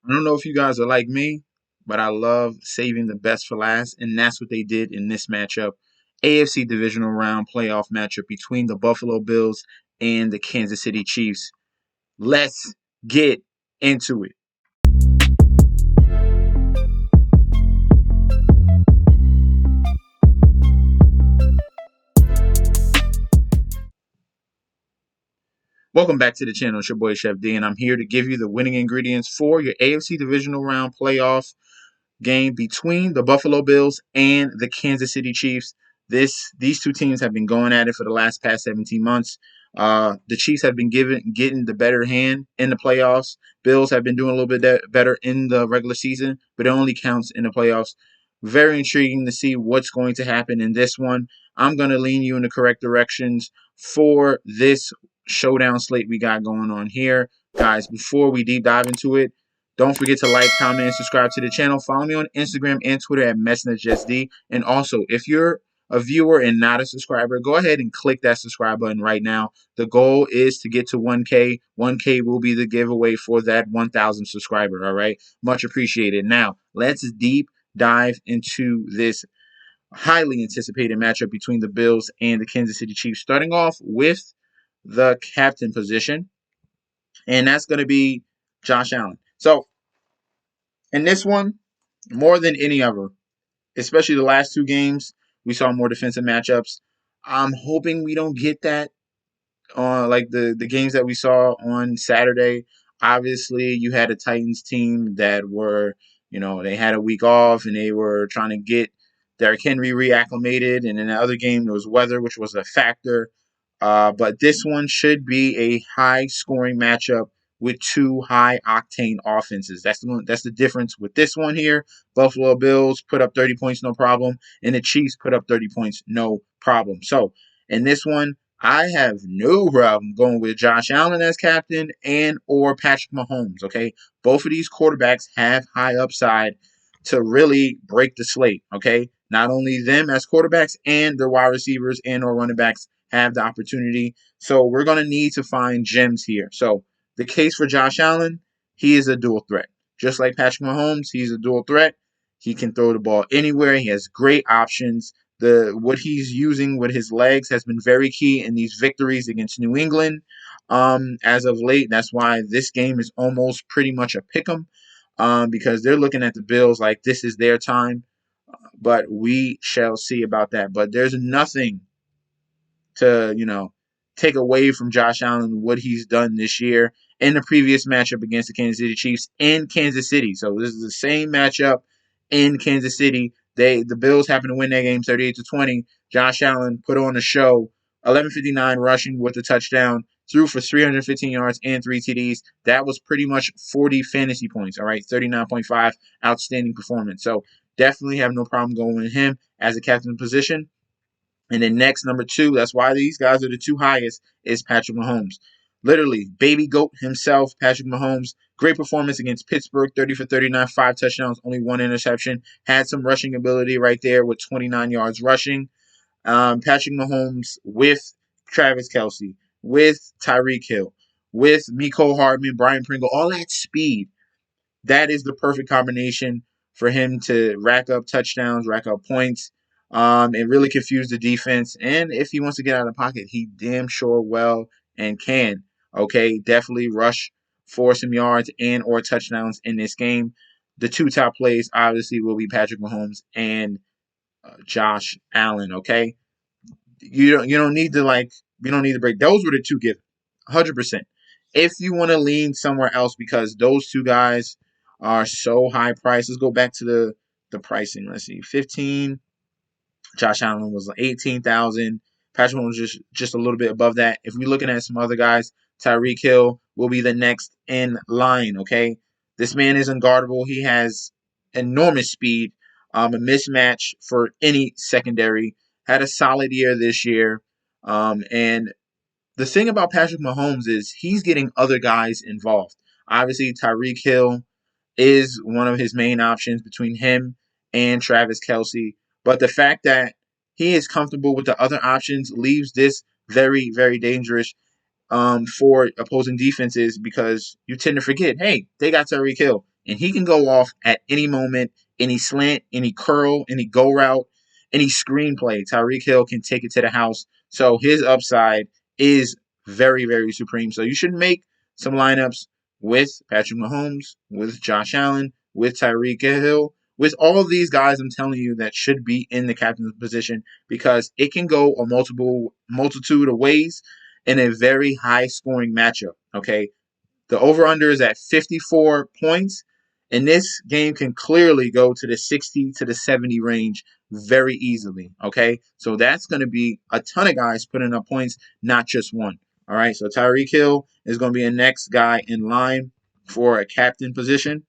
I don't know if you guys are like me, but I love saving the best for last, and that's what they did in this matchup. AFC Divisional Round Playoff matchup between the Buffalo Bills and the Kansas City Chiefs. Let's get into it. Welcome back to the channel. It's your boy Chef D, and I'm here to give you the winning ingredients for your AFC Divisional Round Playoff game between the Buffalo Bills and the Kansas City Chiefs. These two teams have been going at it for the past 17 months. The Chiefs have been getting the better hand in the playoffs. Bills have been doing a little bit better in the regular season, but it only counts in the playoffs. Very intriguing to see what's going to happen in this one. I'm going to lean you in the correct directions for this showdown slate we got going on here. Guys, before we deep dive into it, don't forget to like, comment, and subscribe to the channel. Follow me on Instagram and Twitter at MessageSD. And also, if you're a viewer and not a subscriber, go ahead and click that subscribe button right now. The goal is to get to 1K. 1K will be the giveaway for that 1,000 subscriber, all right? Much appreciated. Now, let's deep dive into this highly anticipated matchup between the Bills and the Kansas City Chiefs, starting off with the captain position, and that's going to be Josh Allen. So, in this one, more than any other, especially the last two games, we saw more defensive matchups. I'm hoping we don't get that on like the games that we saw on Saturday. Obviously, you had a Titans team that were, they had a week off and they were trying to get Derrick Henry reacclimated. And in the other game, there was weather, which was a factor. But this one should be a high scoring matchup with two high octane offenses. That's the difference with this one here. Buffalo Bills put up 30 points, no problem, and the Chiefs put up 30 points, no problem. So in this one, I have no problem going with Josh Allen as captain and or Patrick Mahomes. Okay, both of these quarterbacks have high upside to really break the slate. Okay, not only them as quarterbacks and their wide receivers and or running backs have the opportunity. So we're going to need to find gems here. So the case for Josh Allen, he is a dual threat. Just like Patrick Mahomes, he's a dual threat. He can throw the ball anywhere. He has great options. What he's using with his legs has been very key in these victories against New England as of late. That's why this game is almost pretty much a pick 'em because they're looking at the Bills like this is their time. But we shall see about that. But there's nothing to, take away from Josh Allen what he's done this year in the previous matchup against the Kansas City Chiefs in Kansas City. So this is the same matchup in Kansas City. The Bills happened to win that game 38-20. Josh Allen put on a show, 11:59 rushing with a touchdown, threw for 315 yards and 3 TDs. That was pretty much 40 fantasy points, all right? 39.5, outstanding performance. So definitely have no problem going with him as a captain position. And then next, number two, that's why these guys are the two highest, is Patrick Mahomes. Literally, baby goat himself, Patrick Mahomes. Great performance against Pittsburgh, 30 for 39, 5 touchdowns, only 1 interception. Had some rushing ability right there with 29 yards rushing. Patrick Mahomes with Travis Kelce, with Tyreek Hill, with Mecole Hardman, Brian Pringle, all that speed. That is the perfect combination for him to rack up touchdowns, rack up points, and really confuse the defense. And if he wants to get out of the pocket, he damn sure well and can. Okay, definitely rush for some yards and or touchdowns in this game. The two top plays obviously will be Patrick Mahomes and Josh Allen. Okay, you don't need to break. Those were the two given, 100%. If you want to lean somewhere else because those two guys are so high priced, let's go back to the pricing. Let's see, 15. Josh Allen was 18,000. Patrick Mahomes was just a little bit above that. If we're looking at some other guys, Tyreek Hill will be the next in line. Okay, this man is unguardable. He has enormous speed. A mismatch for any secondary. Had a solid year this year. And the thing about Patrick Mahomes is he's getting other guys involved. Obviously, Tyreek Hill is one of his main options between him and Travis Kelce. But the fact that he is comfortable with the other options leaves this very, very dangerous for opposing defenses because you tend to forget, hey, they got Tyreek Hill and he can go off at any moment, any slant, any curl, any go route, any screenplay. Tyreek Hill can take it to the house. So his upside is very, very supreme. So you should make some lineups with Patrick Mahomes, with Josh Allen, with Tyreek Hill, with all of these guys I'm telling you that should be in the captain's position, because it can go a multitude of ways in a very high scoring matchup. Okay. The over-under is at 54 points, and this game can clearly go to the 60 to the 70 range very easily, okay? So that's going to be a ton of guys putting up points, not just one, all right? So Tyreek Hill is going to be the next guy in line for a captain position.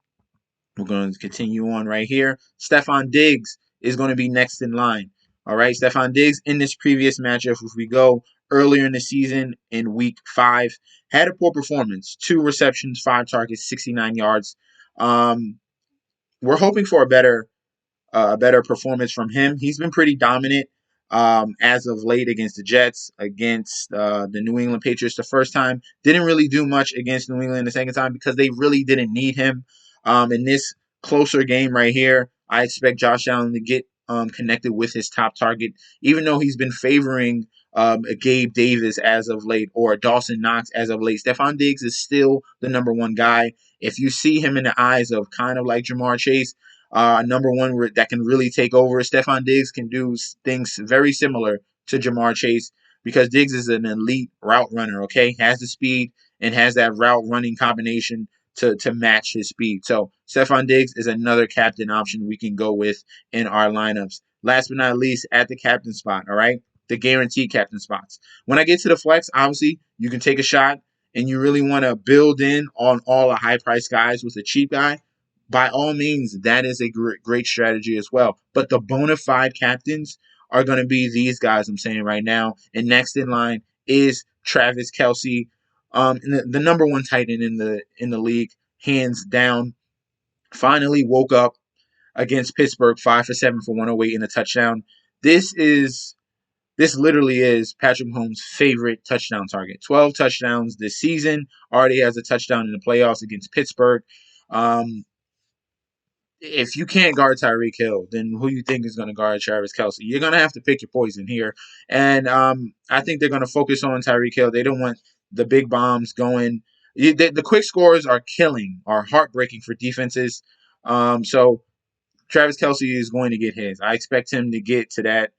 We're going to continue on right here. Stefon Diggs is going to be next in line. All right, Stefon Diggs in this previous matchup, if we go earlier in the season in week 5, had a poor performance. 2 receptions, 5 targets, 69 yards. We're hoping for a better performance from him. He's been pretty dominant as of late against the Jets, against the New England Patriots the first time. Didn't really do much against New England the second time because they really didn't need him. In this closer game right here, I expect Josh Allen to get connected with his top target, even though he's been favoring a Gabe Davis as of late or a Dawson Knox as of late. Stefon Diggs is still the number one guy. If you see him in the eyes of kind of like Jamar Chase, number one that can really take over. Stefon Diggs can do things very similar to Jamar Chase because Diggs is an elite route runner, okay? Has the speed and has that route running combination to match his speed. So Stefon Diggs is another captain option we can go with in our lineups. Last but not least, at the captain spot, all right? The guaranteed captain spots. When I get to the flex, obviously, you can take a shot and you really want to build in on all the high price guys with a cheap guy. By all means, that is a great strategy as well. But the bona fide captains are going to be these guys I'm saying right now. And next in line is Travis Kelce, the number one tight end in the league, hands down. Finally woke up against Pittsburgh, 5 for 7 for 108 and a touchdown. This literally is Patrick Mahomes' favorite touchdown target. 12 touchdowns this season. Already has a touchdown in the playoffs against Pittsburgh. If you can't guard Tyreek Hill, then who you think is going to guard Travis Kelce? You're going to have to pick your poison here. And I think they're going to focus on Tyreek Hill. They don't want the big bombs going. The quick scores are heartbreaking for defenses. So Travis Kelce is going to get his. I expect him to get to that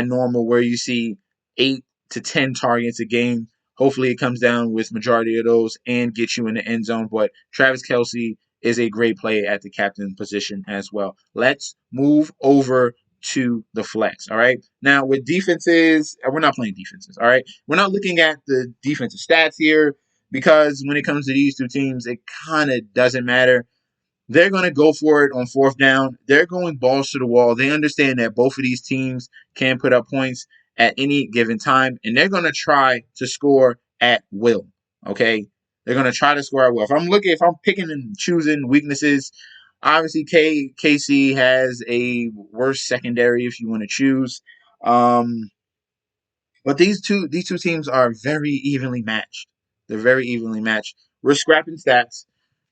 normal where you see 8 to 10 targets a game. Hopefully it comes down with majority of those and get you in the end zone. But Travis Kelce is a great play at the captain position as well. Let's move over to the flex. All right. Now with defenses, we're not playing defenses. All right. We're not looking at the defensive stats here because when it comes to these two teams, it kind of doesn't matter. They're going to go for it on 4th down. They're going balls to the wall. They understand that both of these teams can put up points at any given time, and they're going to try to score at will. Okay? They're going to try to score at will. If I'm picking and choosing weaknesses, obviously KC has a worse secondary if you want to choose. But these two teams are very evenly matched. They're very evenly matched. We're scrapping stats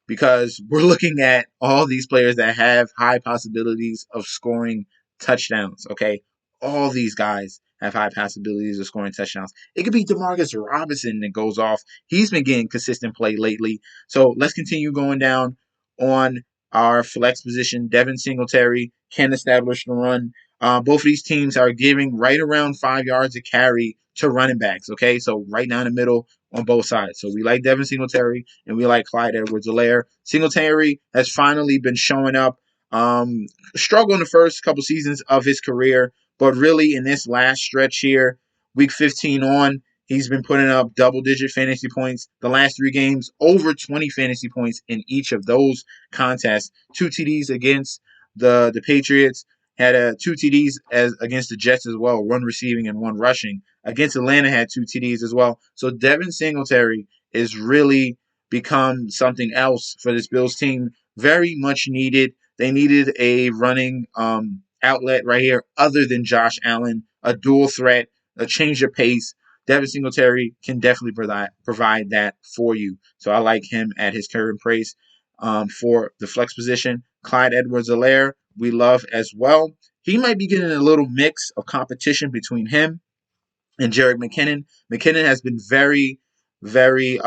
because we're looking at all these players that have high possibilities of scoring touchdowns, okay? All these guys have high possibilities of scoring touchdowns. It could be Demarcus Robinson that goes off. He's been getting consistent play lately. So let's continue going down on our flex position. Devin Singletary can establish the run. Both of these teams are giving right around 5 yards a carry to running backs, okay? So right down the middle on both sides. So we like Devin Singletary and we like Clyde Edwards-Helaire. Singletary has finally been showing up. Struggled in the first couple seasons of his career, but really in this last stretch here, week 15 on, he's been putting up double-digit fantasy points. The last 3 games, over 20 fantasy points in each of those contests. 2 TDs against the Patriots. Had 2 TDs against the Jets as well, 1 receiving and 1 rushing. Against Atlanta, had 2 TDs as well. So Devin Singletary is really become something else for this Bills team. Very much needed. They needed a running outlet right here other than Josh Allen, a dual threat, a change of pace. Devin Singletary can definitely provide that for you. So I like him at his current price. for the flex position. Clyde Edwards-Helaire, we love as well. He might be getting a little mix of competition between him and Jerick McKinnon. McKinnon has been very, very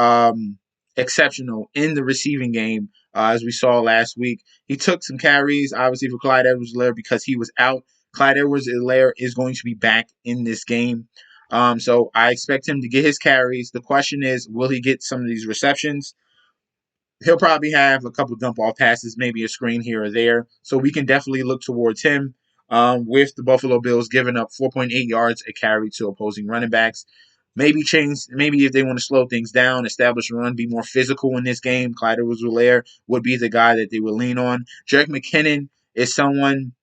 exceptional in the receiving game, as we saw last week. He took some carries, obviously, for Clyde Edwards-Helaire because he was out. Clyde Edwards-Helaire is going to be back in this game. So I expect him to get his carries. The question is, will he get some of these receptions? He'll probably have a couple dump off passes, maybe a screen here or there. So we can definitely look towards him. With the Buffalo Bills giving up 4.8 yards a carry to opposing running backs. Maybe if they want to slow things down, establish a run, be more physical in this game, Clyde Edwards-Helaire would be the guy that they would lean on. Jerick McKinnon is someone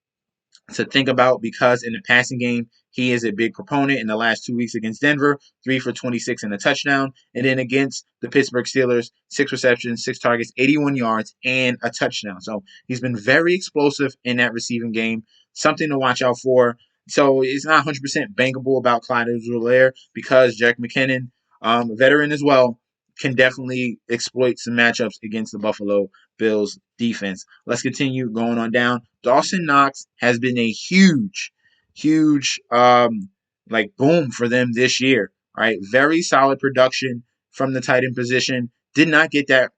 to think about because in the passing game, he is a big proponent. In the last 2 weeks against Denver, 3 for 26 and a touchdown. And then against the Pittsburgh Steelers, 6 receptions, 6 targets, 81 yards, and a touchdown. So he's been very explosive in that receiving game. Something to watch out for. So it's not 100% bankable about Clyde Edwards-Helaire because Jerick McKinnon, a veteran as well, can definitely exploit some matchups against the Buffalo Bills defense. Let's continue going on down. Dawson Knox has been a huge boom for them this year. All right, very solid production from the tight end position. Did not get that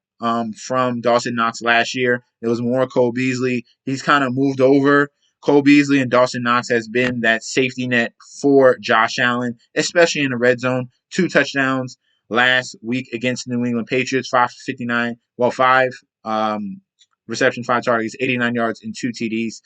from Dawson Knox last year. It was more Cole Beasley. He's kind of moved over. Cole Beasley and Dawson Knox has been that safety net for Josh Allen, especially in the red zone. 2 touchdowns last week against the New England Patriots, 5 for 59. Well, 5 reception, 5 targets, 89 yards, and 2 TDs.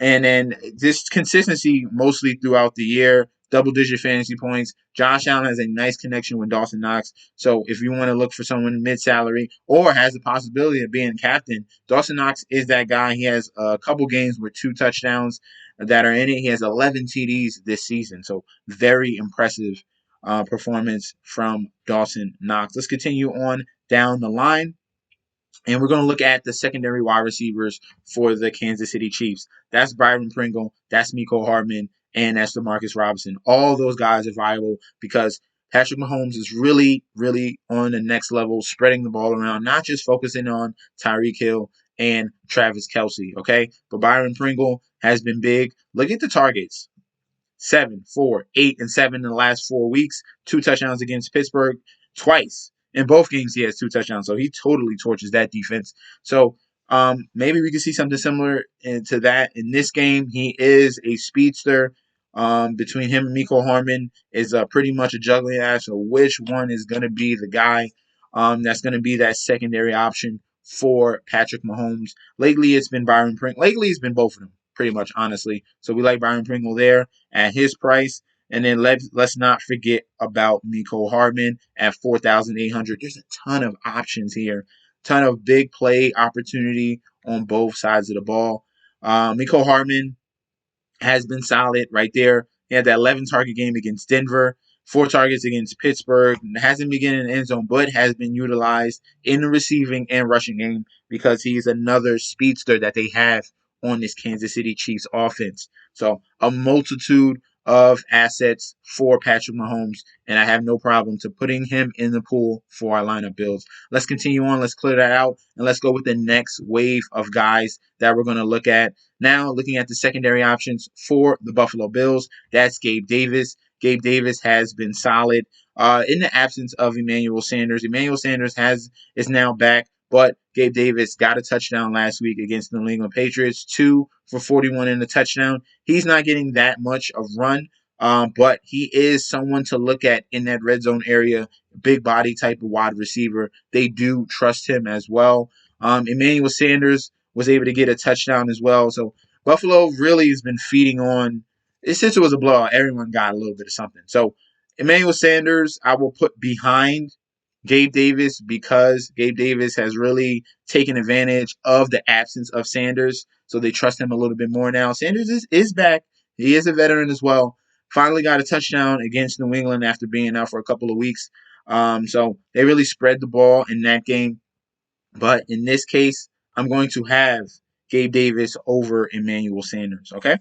And then this consistency mostly throughout the year, double-digit fantasy points. Josh Allen has a nice connection with Dawson Knox. So if you want to look for someone mid-salary or has the possibility of being captain, Dawson Knox is that guy. He has a couple games with 2 touchdowns that are in it. He has 11 TDs this season. So very impressive performance from Dawson Knox. Let's continue on down the line. And we're going to look at the secondary wide receivers for the Kansas City Chiefs. That's Byron Pringle, that's Mecole Hardman, and that's Demarcus Robinson. All those guys are viable because Patrick Mahomes is really, really on the next level, spreading the ball around, not just focusing on Tyreek Hill and Travis Kelce, okay? But Byron Pringle has been big. Look at the targets. 7, 4, 8, and 7 in the last 4 weeks. 2 touchdowns against Pittsburgh twice. In both games, he has 2 touchdowns, so he totally torches that defense. So maybe we can see something similar to that in this game. He is a speedster. Between him and Mecole Hardman is pretty much a juggling act. So which one is going to be the guy that's going to be that secondary option for Patrick Mahomes? Lately, it's been Byron Pringle. Lately, it's been both of them, pretty much, honestly. So we like Byron Pringle there at his price. And then let's not forget about Mecole Hardman at 4,800. There's a ton of options here, ton of big play opportunity on both sides of the ball. Mecole Hardman has been solid right there. He had that 11 target game against Denver, 4 targets against Pittsburgh. Hasn't been getting in the end zone, but has been utilized in the receiving and rushing game because he's another speedster that they have on this Kansas City Chiefs offense. So a multitude of assets for Patrick Mahomes, and I have no problem to putting him in the pool for our lineup builds. Let's continue on. Let's clear that out, and let's go with the next wave of guys that we're going to look at. Now, looking at the secondary options for the Buffalo Bills, that's Gabe Davis. Gabe Davis has been solid in the absence of Emmanuel Sanders. Emmanuel Sanders is now back, but Gabe Davis got a touchdown last week against the New England Patriots, 2 for 41 in the touchdown. He's not getting that much of run, but he is someone to look at in that red zone area, big body type of wide receiver. They do trust him as well. Emmanuel Sanders was able to get a touchdown as well. So Buffalo really has been feeding on. Since it was a blowout, everyone got a little bit of something. So Emmanuel Sanders, I will put behind Gabe Davis because Gabe Davis has really taken advantage of the absence of Sanders. So they trust him a little bit more now. Sanders is back. He is a veteran as well. Finally got a touchdown against New England after being out for a couple of weeks. So they really spread the ball in that game. But in this case, I'm going to have Gabe Davis over Emmanuel Sanders, okay?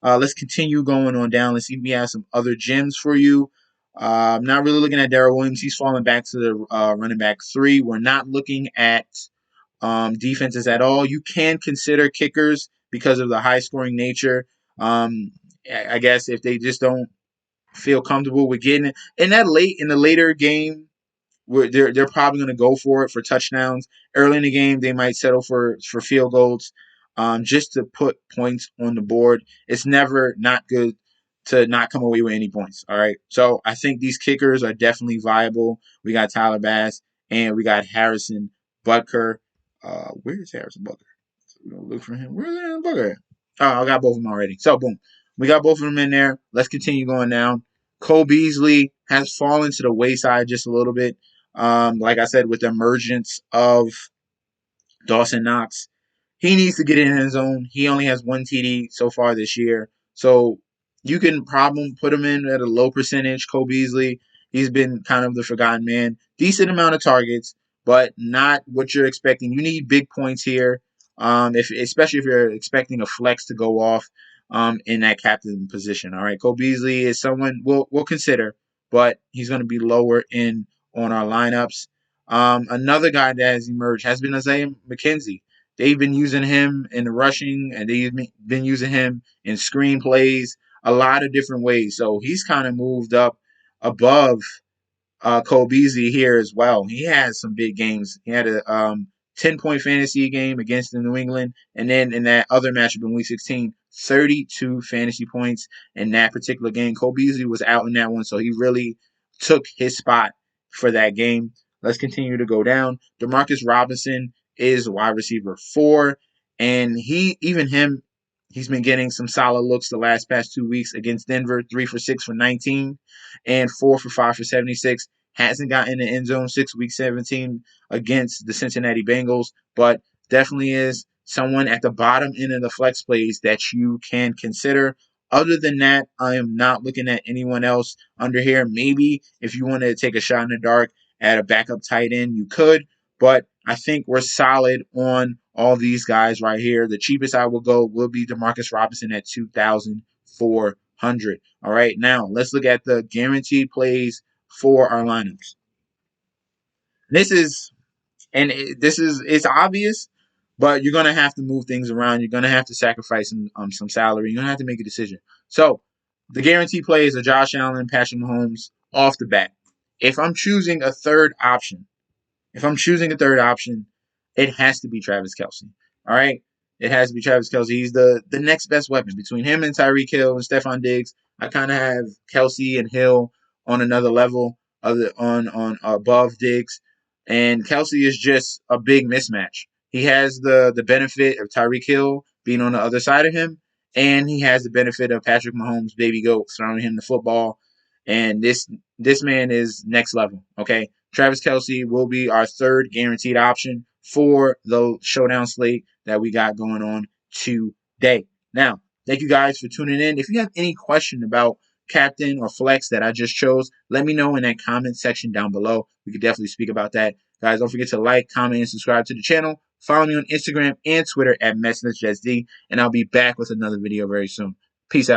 Let's continue going on down. Let's see if we have some other gems for you. I'm not really looking at Darrell Williams. He's falling back to the running back 3. We're not looking at defenses at all. You can consider kickers because of the high scoring nature. I guess if they just don't feel comfortable with getting it in that late in the later game, where they're probably going to go for it for touchdowns. Early in the game, they might settle for field goals, just to put points on the board. It's never not good to not come away with any points. All right, so I think these kickers are definitely viable. We got Tyler Bass and we got Harrison Butker. Where's Harrison Butker? We're gonna look for him. Where's Harrison Butker? Oh, I got both of them already. So boom, we got both of them in there. Let's continue going down. Cole Beasley has fallen to the wayside just a little bit. Like I said, with the emergence of Dawson Knox, he needs to get in his zone. He only has one TD so far this year. So you can probably put him in at a low percentage. Cole Beasley, he's been kind of the forgotten man. Decent amount of targets, but not what you're expecting. You need big points here, especially if you're expecting a flex to go off in that captain position. All right, Cole Beasley is someone we'll consider, but he's going to be lower in on our lineups. Another guy that has emerged has been Isaiah McKenzie. They've been using him in the rushing, and they've been using him in screenplays, a lot of different ways. So he's kind of moved up above Cole Beasley here as well. He had some big games. He had a 10-point fantasy game against the New England, and then in that other matchup in Week 16, 32 fantasy points in that particular game. Cole Beasley was out in that one, so he really took his spot for that game. Let's continue to go down. Demarcus Robinson is wide receiver 4, and he's been getting some solid looks the past 2 weeks against Denver, 3 for 6 for 19 and 4 for 5 for 76. Hasn't gotten in the end zone 6 week 17 against the Cincinnati Bengals, but definitely is someone at the bottom end of the flex plays that you can consider. Other than that, I am not looking at anyone else under here. Maybe if you wanted to take a shot in the dark at a backup tight end, you could, but I think we're solid on all these guys right here. The cheapest I will go will be Demarcus Robinson at 2,400. All right, now let's look at the guaranteed plays for our lineups. This is it's obvious, but you're gonna have to move things around. You're gonna have to sacrifice some salary. You're gonna have to make a decision. So the guaranteed plays are Josh Allen, Patrick Mahomes off the bat. If I'm choosing a third option, it has to be Travis Kelce. All right? It has to be Travis Kelce. He's the next best weapon. Between him and Tyreek Hill and Stephon Diggs, I kind of have Kelce and Hill on another level on above Diggs. And Kelce is just a big mismatch. He has the benefit of Tyreek Hill being on the other side of him, and he has the benefit of Patrick Mahomes, baby goat, surrounding him the football. And this man is next level. Okay, Travis Kelce will be our third guaranteed option for the showdown slate that we got going on today. Now, thank you guys for tuning in. If you have any question about captain or flex that I just chose, let me know in that comment section down below. We could definitely speak about that. Guys, don't forget to like, comment, and subscribe to the channel. Follow me on Instagram and Twitter at MessageSD, and I'll be back with another video very soon. Peace out.